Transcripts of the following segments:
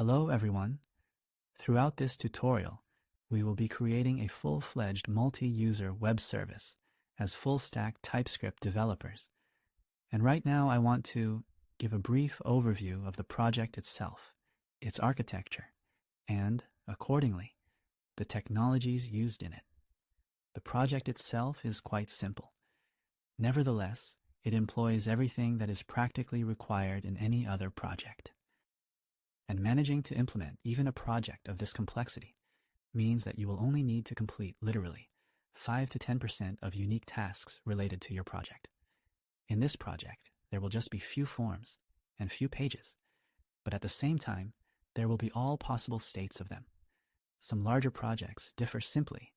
Hello everyone. Throughout this tutorial, we will be creating a full-fledged multi-user web service as full-stack TypeScript developers. And right now I want to give a brief overview of the project itself, its architecture, and, accordingly, the technologies used in it. The project itself is quite simple. Nevertheless, it employs everything that is practically required in any other project. And managing to implement even a project of this complexity means that you will only need to complete literally 5 to 10% of unique tasks related to your project. In this project, there will just be few forms and few pages, but at the same time, there will be all possible states of them. Some larger projects differ simply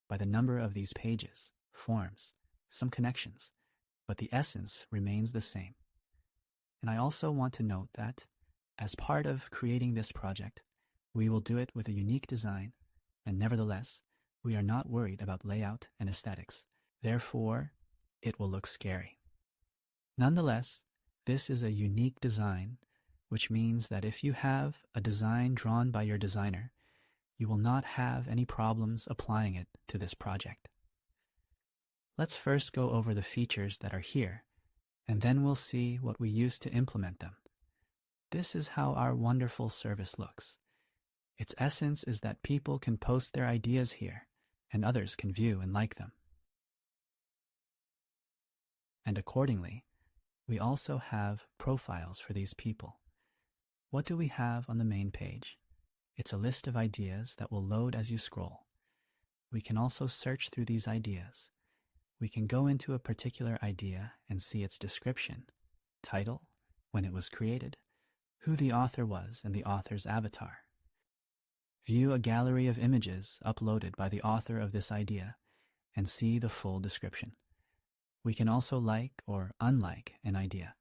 by the number of these pages, forms, some connections, but the essence remains the same. And I also want to note that as part of creating this project, we will do it with a unique design, and nevertheless, we are not worried about layout and aesthetics. Therefore, it will look scary. Nonetheless, this is a unique design, which means that if you have a design drawn by your designer, you will not have any problems applying it to this project. Let's first go over the features that are here, and then we'll see what we use to implement them. This is how our wonderful service looks. Its essence is that people can post their ideas here, and others can view and like them. And accordingly, we also have profiles for these people. What do we have on the main page? It's a list of ideas that will load as you scroll. We can also search through these ideas. We can go into a particular idea and see its description, title, when it was created, who the author was and the author's avatar. View a gallery of images uploaded by the author of this idea and see the full description. We can also like or unlike an idea.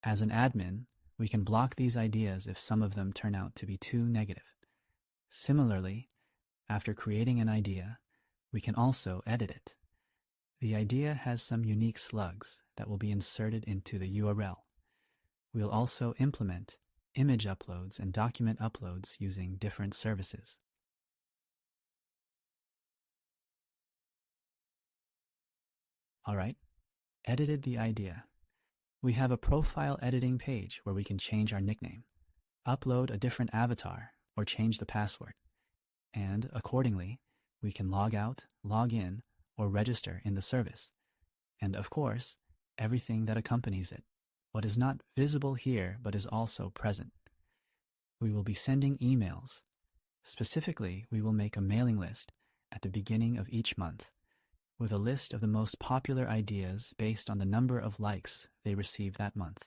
As an admin, we can block these ideas if some of them turn out to be too negative. Similarly, after creating an idea, we can also edit it. The idea has some unique slugs that will be inserted into the URL. We'll also implement image uploads and document uploads using different services. All right, edited the idea. We have a profile editing page where we can change our nickname, upload a different avatar, or change the password. And accordingly, we can log out, log in, or register in the service. And of course, everything that accompanies it. What is not visible here but is also present. We will be sending emails. Specifically, we will make a mailing list at the beginning of each month with a list of the most popular ideas based on the number of likes they receive that month.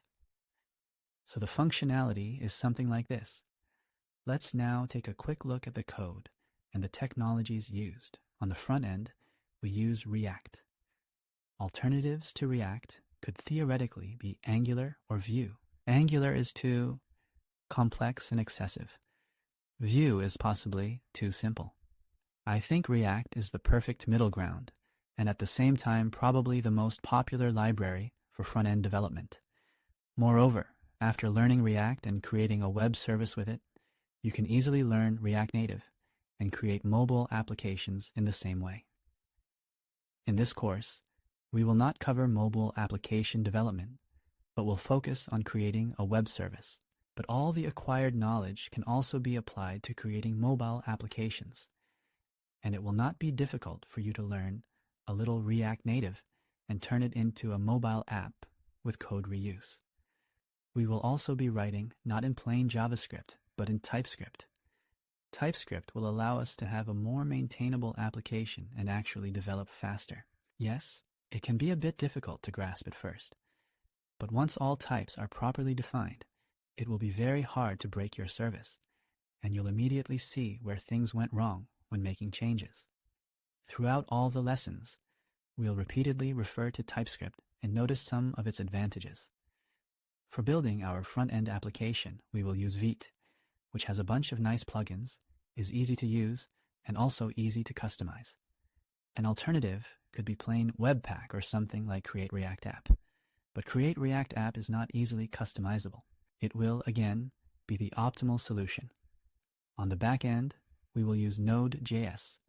So the functionality is something like this. Let's now take a quick look at the code and the technologies used. On the front end, we use React. Alternatives to React could theoretically be Angular or Vue. Angular is too complex and excessive. Vue is possibly too simple. I think React is the perfect middle ground, and at the same time probably the most popular library for front-end development. Moreover, after learning React and creating a web service with it, you can easily learn React Native and create mobile applications in the same way. In this course, we will not cover mobile application development, but will focus on creating a web service. But all the acquired knowledge can also be applied to creating mobile applications. And it will not be difficult for you to learn a little React Native and turn it into a mobile app with code reuse. We will also be writing not in plain JavaScript, but in TypeScript. TypeScript will allow us to have a more maintainable application and actually develop faster. Yes, it can be a bit difficult to grasp at first, but once all types are properly defined, it will be very hard to break your service, and you'll immediately see where things went wrong when making changes. Throughout all the lessons, we'll repeatedly refer to TypeScript and notice some of its advantages. For building our front-end application, we will use Vite, which has a bunch of nice plugins, is easy to use, and also easy to customize. An alternative could be plain Webpack or something like Create React App, but Create React App is not easily customizable. It will, again, be the optimal solution. On the back end, we will use Node.js,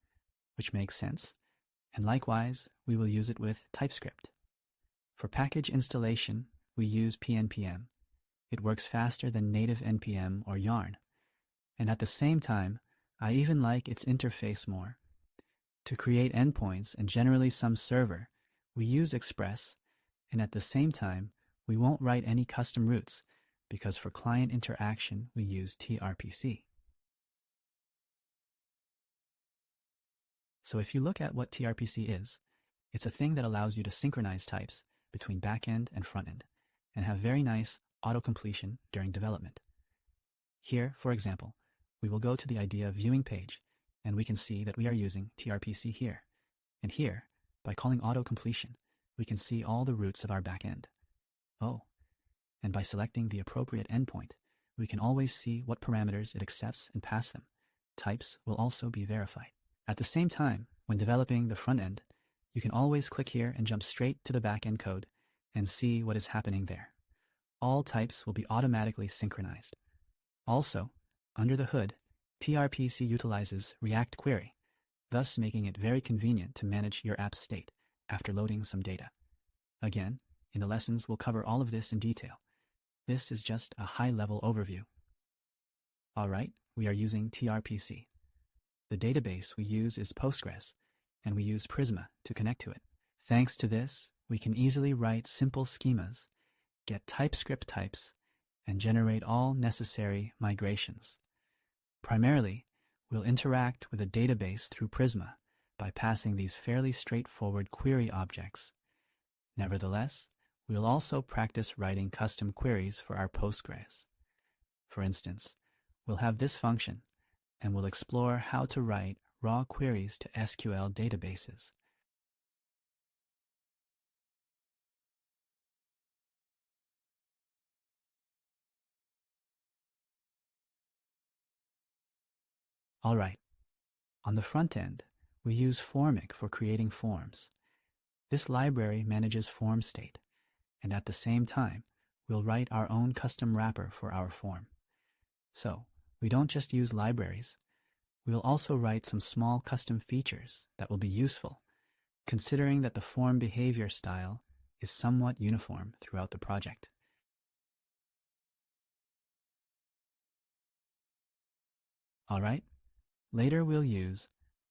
which makes sense, and likewise, we will use it with TypeScript. For package installation, we use pnpm. It works faster than native npm or yarn. And at the same time, I even like its interface more. To create endpoints and generally some server, we use Express, and at the same time, we won't write any custom routes because for client interaction, we use tRPC. So if you look at what tRPC is, it's a thing that allows you to synchronize types between backend and frontend and have very nice auto-completion during development. Here, for example, we will go to the idea viewing page and we can see that we are using tRPC here. And here, by calling auto-completion, we can see all the routes of our backend. Oh, and by selecting the appropriate endpoint, we can always see what parameters it accepts and pass them. Types will also be verified. At the same time, when developing the front end, you can always click here and jump straight to the backend code and see what is happening there. All types will be automatically synchronized. Also, under the hood, tRPC utilizes React Query, thus making it very convenient to manage your app's state after loading some data. Again, in the lessons, we'll cover all of this in detail. This is just a high-level overview. All right, we are using tRPC. The database we use is Postgres, and we use Prisma to connect to it. Thanks to this, we can easily write simple schemas, get TypeScript types, and generate all necessary migrations. Primarily, we'll interact with a database through Prisma by passing these fairly straightforward query objects. Nevertheless, we'll also practice writing custom queries for our Postgres. For instance, we'll have this function, and we'll explore how to write raw queries to SQL databases. All right, on the front end, we use Formik for creating forms. This library manages form state, and at the same time, we'll write our own custom wrapper for our form. So, we don't just use libraries, we'll also write some small custom features that will be useful, considering that the form behavior style is somewhat uniform throughout the project. All right, later we'll use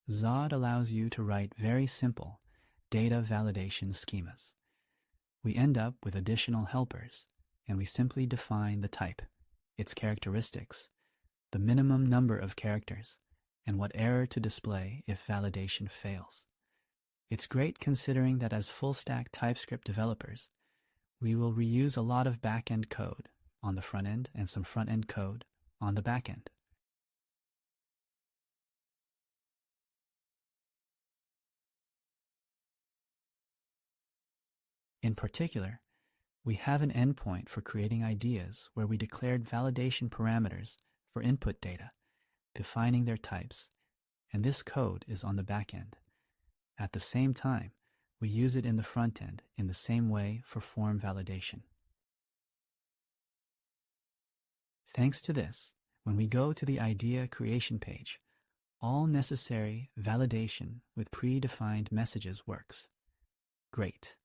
Zod allows you to write very simple data validation schemas. We end up with additional helpers, and we simply define the type, its characteristics, the minimum number of characters, and what error to display if validation fails. It's great considering that as full-stack TypeScript developers, we will reuse a lot of back-end code on the front end and some front-end code on the back end. In particular, we have an endpoint for creating ideas where we declared validation parameters for input data, defining their types, and this code is on the back end. At the same time, we use it in the front end in the same way for form validation. Thanks to this, when we go to the idea creation page, all necessary validation with predefined messages works. Great.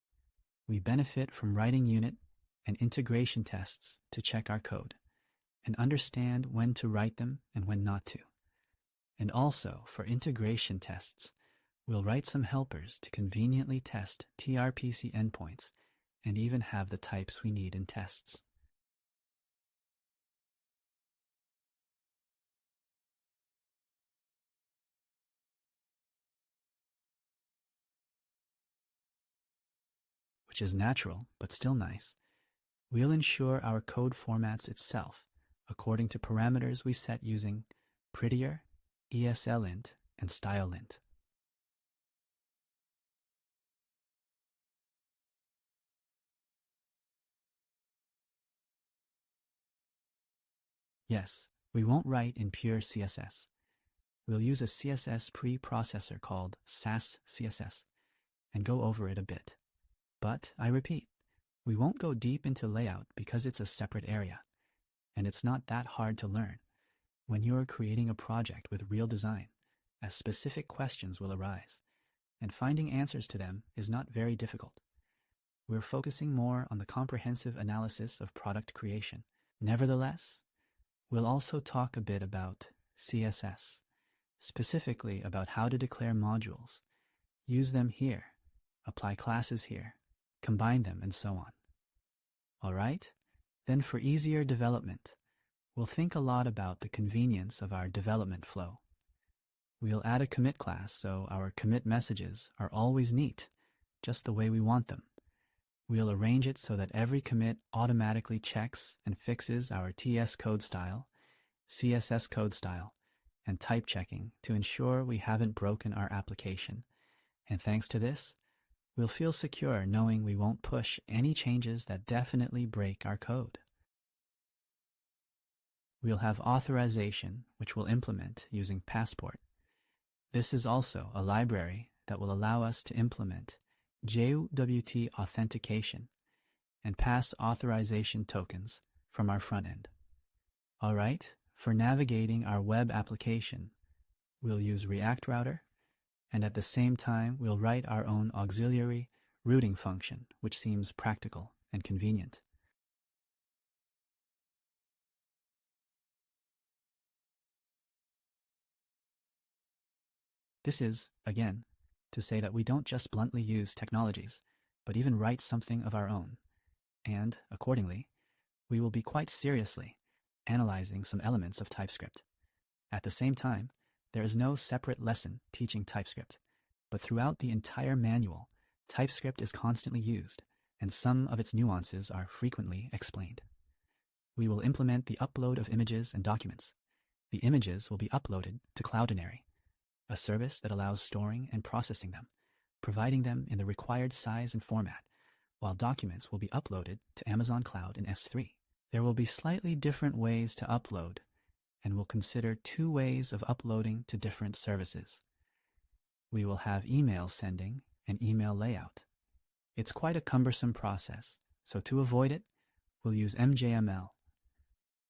We benefit from writing unit and integration tests to check our code and understand when to write them and when not to. And also, for integration tests, we'll write some helpers to conveniently test tRPC endpoints and even have the types we need in tests. Which is natural, but still nice. We'll ensure our code formats itself according to parameters we set using Prettier, ESLint, and Stylelint. Yes, we won't write in pure CSS. We'll use a CSS preprocessor called SCSS and go over it a bit. But I repeat, we won't go deep into layout because it's a separate area. and it's not that hard to learn. When you are creating a project with real design, as specific questions will arise, and finding answers to them is not very difficult. We're focusing more on the comprehensive analysis of product creation. Nevertheless, we'll also talk a bit about CSS, specifically about how to declare modules, use them here, apply classes here, combine them, and so on. All right? Then for easier development, we'll think a lot about the convenience of our development flow. We'll add a commit class so our commit messages are always neat, just the way we want them. We'll arrange it so that every commit automatically checks and fixes our TS code style, CSS code style, and type checking to ensure we haven't broken our application. And thanks to this, we'll feel secure knowing we won't push any changes that definitely break our code. We'll have authorization, which we'll implement using Passport. This is also a library that will allow us to implement JWT authentication and pass authorization tokens from our front end. All right, for navigating our web application, we'll use React Router, and at the same time, we'll write our own auxiliary routing function, which seems practical and convenient. This is, again, to say that we don't just bluntly use technologies, but even write something of our own. And, accordingly, we will be quite seriously analyzing some elements of TypeScript. At the same time, there is no separate lesson teaching TypeScript, but throughout the entire manual, TypeScript is constantly used, and some of its nuances are frequently explained. We will implement the upload of images and documents. The images will be uploaded to Cloudinary, a service that allows storing and processing them, providing them in the required size and format, while documents will be uploaded to Amazon Cloud in S3. There will be slightly different ways to upload, and we'll consider 2 ways of uploading to different services. We will have email sending and email layout. It's quite a cumbersome process, so to avoid it, we'll use MJML,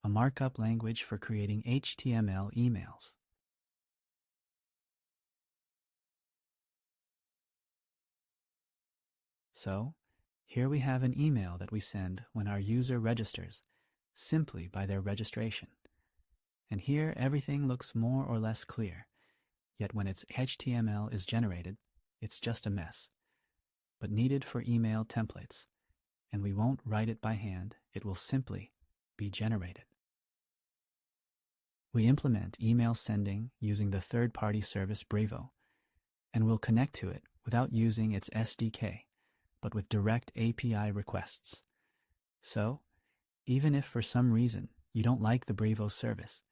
a markup language for creating HTML emails. So, here we have an email that we send when our user registers, simply by their registration. And here everything looks more or less clear, yet when its HTML is generated, it's just a mess. But needed for email templates, and we won't write it by hand, it will simply be generated. We implement email sending using the third-party service Brevo, and we'll connect to it without using its SDK, but with direct API requests. So, even if for some reason you don't like the Brevo service,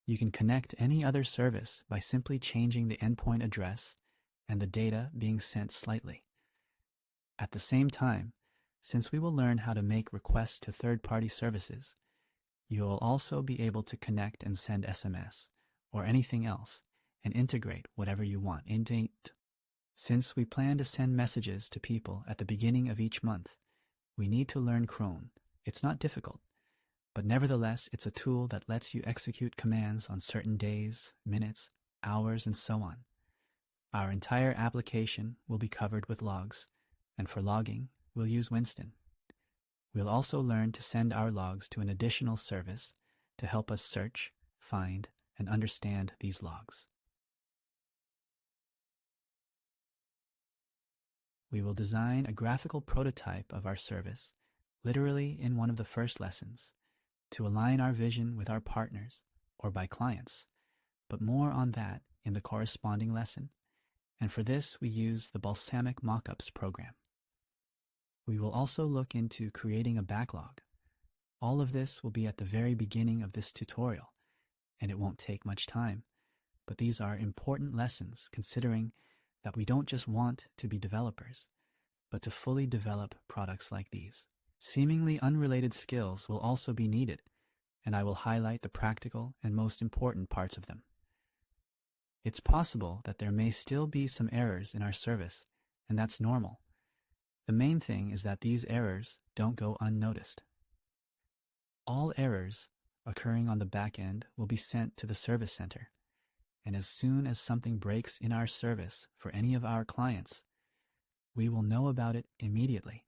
you can connect any other service by simply changing the endpoint address and the data being sent slightly. At the same time, since we will learn how to make requests to third-party services, you will also be able to connect and send SMS or anything else and integrate whatever you want into it. Since we plan to send messages to people at the beginning of each month, we need to learn CRON. It's not difficult, but nevertheless, it's a tool that lets you execute commands on certain days, minutes, hours, and so on. Our entire application will be covered with logs, and for logging, we'll use Winston. We'll also learn to send our logs to an additional service to help us search, find, and understand these logs. We will design a graphical prototype of our service, literally in one of the first lessons, to align our vision with our partners or by clients, but more on that in the corresponding lesson. And for this, we use the Balsamiq mockups program. We will also look into creating a backlog. All of this will be at the very beginning of this tutorial, and it won't take much time, but these are important lessons considering that we don't just want to be developers, but to fully develop products like these. Seemingly unrelated skills will also be needed, and I will highlight the practical and most important parts of them. It's possible that there may still be some errors in our service, and that's normal. The main thing is that these errors don't go unnoticed. All errors occurring on the back end will be sent to the service center. And as soon as something breaks in our service for any of our clients, we will know about it immediately,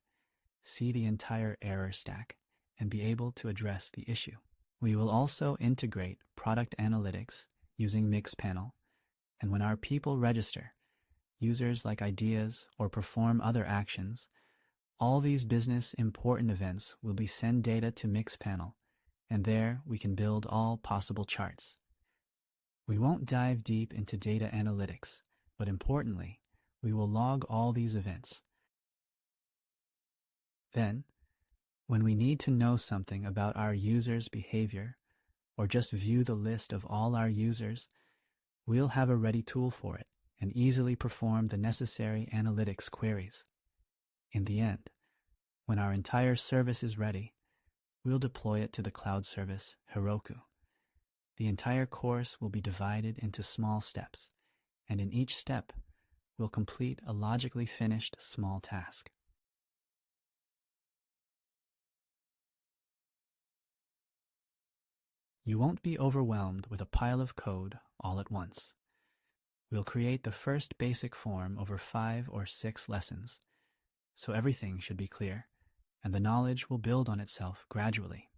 see the entire error stack, and be able to address the issue. We will also integrate product analytics using Mixpanel, and when our people register, users like ideas or perform other actions, all these business important events will be send data to Mixpanel, and there we can build all possible charts. We won't dive deep into data analytics, but importantly, we will log all these events. Then, when we need to know something about our users' behavior, or just view the list of all our users, we'll have a ready tool for it and easily perform the necessary analytics queries. In the end, when our entire service is ready, we'll deploy it to the cloud service Heroku. The entire course will be divided into small steps, and in each step, we'll complete a logically finished small task. You won't be overwhelmed with a pile of code all at once. We'll create the first basic form over 5 or 6 lessons, so everything should be clear, and the knowledge will build on itself gradually.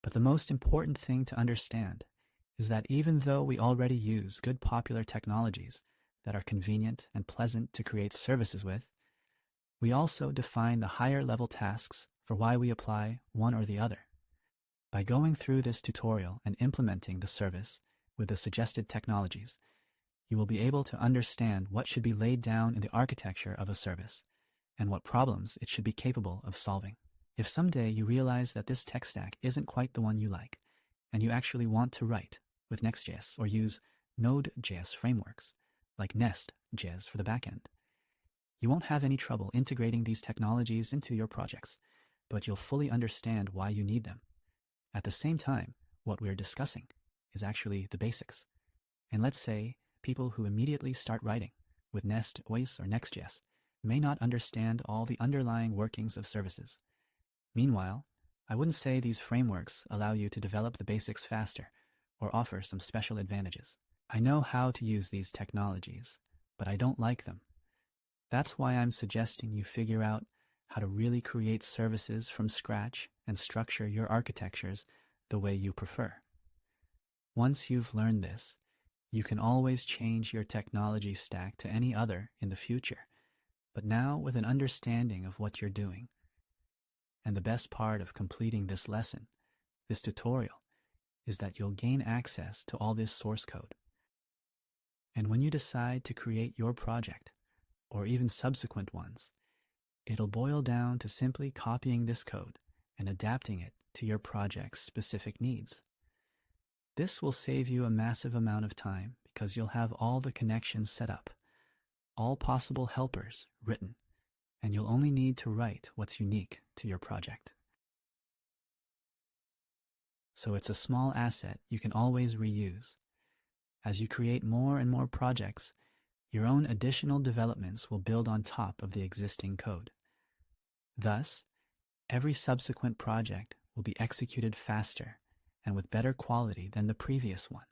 But the most important thing to understand is that even though we already use good popular technologies that are convenient and pleasant to create services with, we also define the higher level tasks for why we apply one or the other. By going through this tutorial and implementing the service with the suggested technologies, you will be able to understand what should be laid down in the architecture of a service and what problems it should be capable of solving. If someday you realize that this tech stack isn't quite the one you like, and you actually want to write with Next.js or use Node.js frameworks like Nest.js for the backend, you won't have any trouble integrating these technologies into your projects, but you'll fully understand why you need them. At the same time, what we're discussing is actually the basics. And let's say people who immediately start writing with Nest.js or Next.js may not understand all the underlying workings of services. Meanwhile, I wouldn't say these frameworks allow you to develop the basics faster or offer some special advantages. I know how to use these technologies, but I don't like them. That's why I'm suggesting you figure out how to really create services from scratch and structure your architectures the way you prefer. Once you've learned this, you can always change your technology stack to any other in the future, but now with an understanding of what you're doing. And the best part of completing this lesson, this tutorial, is that you'll gain access to all this source code. And when you decide to create your project, or even subsequent ones, it'll boil down to simply copying this code and adapting it to your project's specific needs. This will save you a massive amount of time because you'll have all the connections set up, all possible helpers written, and you'll only need to write what's unique to your project. So it's a small asset you can always reuse. As you create more and more projects, your own additional developments will build on top of the existing code. Thus, every subsequent project will be executed faster and with better quality than the previous one.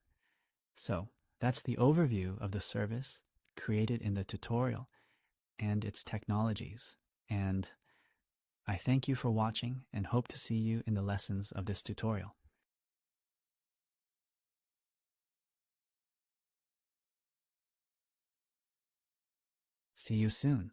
So, that's the overview of the service created in the tutorial and its technologies. And I thank you for watching and hope to see you in the lessons of this tutorial. See you soon.